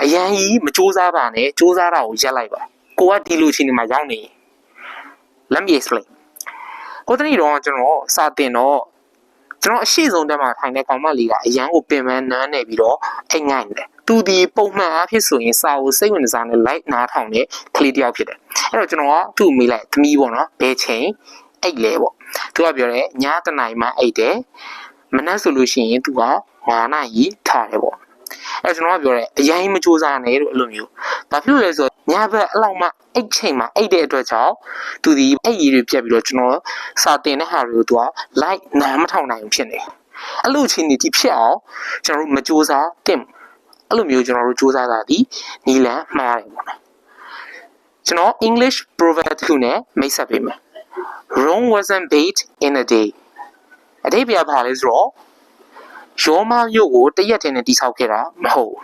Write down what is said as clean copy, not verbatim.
အရန်ကြီးမစူးစမ်းပါနဲ့စူးစမ်းတာကိုရက်လိုက်ပါကိုကဒီလိုချင်းနေမှာရောက်နေ Let me explain ကိုတနေ့တော့ကျွန်တော်စာတင်တော့ကျွန်တော်အရှိဆုံးတက်မှာထိုင်တဲ့ကောင်မလေးကအရန်ကိုပင်ပန်းနန်းနေပြီးတော့အိမ်ငိုင်းတယ်သူဒီပုံမှန်အားဖြင့်ဆိုရင်စာကိုစိတ်ဝင်စားနေလိုက်နားထောင်တဲ့ကလေးတစ်ယောက်ဖြစ်တယ်အဲ့တော့ကျွန်တော်ကသူ့မေးလိုက်သမီးပေါ့နော်ဘယ်ချိန်အိတ်လဲပေါ့သူကပြောတယ်ညတနာရီမှအိတ်တယ်မနက်ဆိုလို့ရှိရင်သူက9နာရီထားတယ်ပေါ့အဲ့ကျွန်တော်ကပြောတယ်အရင်မစူးစမ်းနဲ့လို့အဲ့လိုမျိုးဘာဖြစ်လို့လဲဆိုတော့ညဘက်အဲ့လောက်မှအိတ်ချိန်မှအိတ်တဲ့အတွက်ကြောင့်သူဒီအိတ်ရည်တွေပြက်ပြီးတော့ကျွန်တော်စာတင်တဲ့ဟာတွေကိုသူက like နားမထောင်နိုင်ဘူးဖြစ်နေအဲ့လိုချင်းနေဒီဖြစ်အောင်ကျွန်တော်တို့မစူးစမ်းတင်အဲ့လိုမျိုးကျွန်တော်တို့စူးစမ်းတာဒီနီလန်မှားရတယ်ပေါ့နော်ကျွန်တော် English proverb ခုနဲ့မိတ်ဆက်ပေးမယ် Rome wasn't built in a day အတိတ်ပြပါလဲဆိုတော့ရောမမြို့ကိုတရက်တည်းနဲ့တိဆောက်ခဲ့တာမဟုတ်